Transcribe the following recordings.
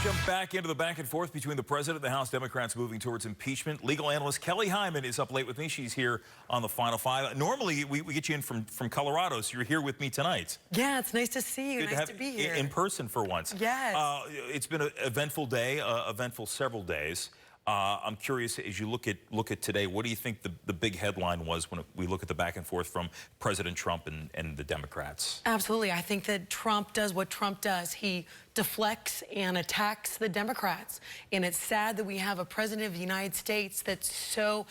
Jump back into the back and forth between the president and the House Democrats moving towards impeachment. Legal analyst Kelly Hyman is up late with me. She's here on the Final Five. Normally, we get you in from Colorado, so you're here with me tonight. Yeah, it's nice to see you. Good nice to be here. In person for once. Yes. It's been an eventful day, eventful several days. I'm curious, as you look at today, what do you think the big headline was when we look at the back and forth from President Trump and the Democrats? Absolutely. I think that Trump does what Trump does. He deflects and attacks the Democrats. And it's sad that we have a president of the United States that's so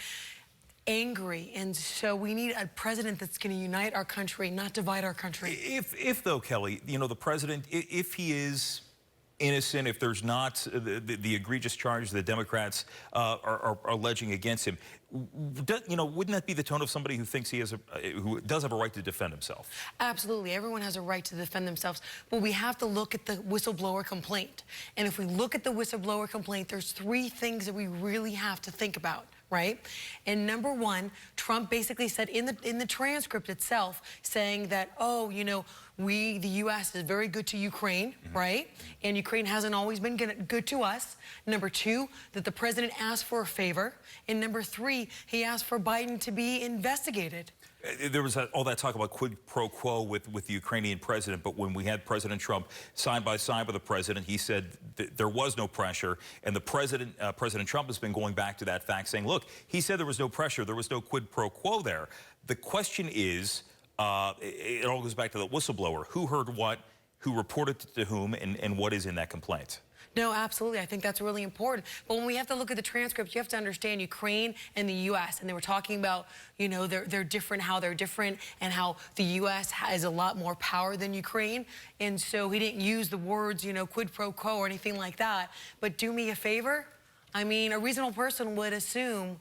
angry. And so we need a president that's going to unite our country, not divide our country. If though, Kelly, you know, the president, if he is innocent, if there's not the egregious charge the Democrats are alleging against him, you know, wouldn't that be the tone of somebody who thinks he has who does have a right to defend himself? Absolutely. Everyone has a right to defend themselves. But we have to look at the whistleblower complaint. And if we look at the whistleblower complaint, there's three things that we really have to think about, right? And number one, Trump basically said in the transcript itself, saying that, oh, you know, the U.S. is very good to Ukraine, right? And Ukraine hasn't always been good to us. Number two, that the president asked for a favor. And number three, he asked for Biden to be investigated. There was all that talk about quid pro quo with the Ukrainian president, but when we had President Trump side by side with the president, he said there was no pressure, and the President Trump has been going back to that fact, saying, look, he said there was no pressure, there was no quid pro quo there. The question is, it all goes back to the whistleblower. Who heard what, who reported to whom, and what is in that complaint? No, absolutely. I think that's really important. But when we have to look at the transcript, you have to understand Ukraine and the U.S. And they were talking about, you know, they're different, how they're different, and how the U.S. has a lot more power than Ukraine. And so he didn't use the words, you know, quid pro quo or anything like that. But do me a favor. I mean, a reasonable person would assume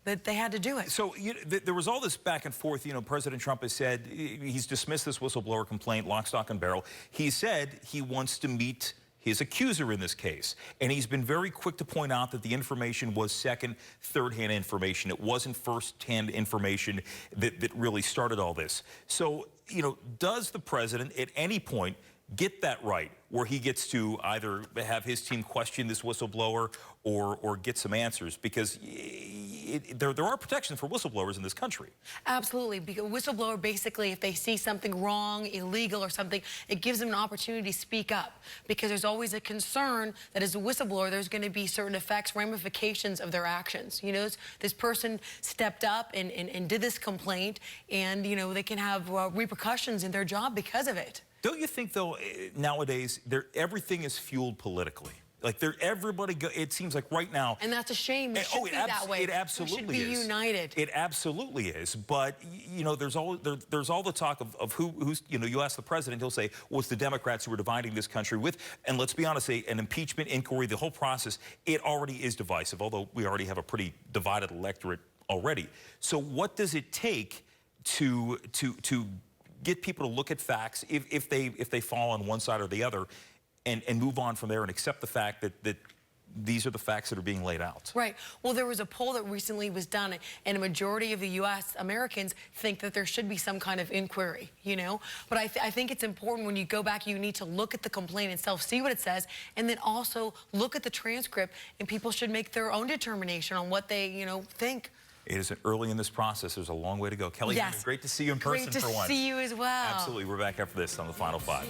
that they had to do it. So there was all this back and forth. You know, President Trump has said he's dismissed this whistleblower complaint, lock, stock, and barrel. He said he wants to meet his accuser in this case. And he's been very quick to point out that the information was second, third-hand information. It wasn't first-hand information that really started all this. So, you know, does the president at any point get that right, where he gets to either have his team question this whistleblower or get some answers? Because there are protections for whistleblowers in this country. Absolutely, because whistleblower, basically, if they see something wrong, illegal or something, it gives them an opportunity to speak up, because there's always a concern that as a whistleblower, there's going to be certain effects, ramifications of their actions. You know, this person stepped up and did this complaint, and, you know, they can have repercussions in their job because of it. Don't you think, though, nowadays, everything is fueled politically? Like, it seems like right now... And that's a shame. It should be that way. It absolutely is. We should be united. It absolutely is. But, you know, there's all the talk of who's, you know, you ask the president, he'll say, well, it's the Democrats who are dividing this country with. And let's be honest, an impeachment inquiry, the whole process, it already is divisive, although we already have a pretty divided electorate already. So what does it take to get people to look at facts if they fall on one side or the other, and move on from there and accept the fact that these are the facts that are being laid out? Right. Well, there was a poll that recently was done, and a majority of the U.S. Americans think that there should be some kind of inquiry, you know? But I think it's important when you go back, you need to look at the complaint itself, see what it says, and then also look at the transcript, and people should make their own determination on what they, you know, think. It is early in this process. There's a long way to go. Kelly, yes. Great to see you in person for once. Great to see you as well. Absolutely. We're back after this on the Final Five.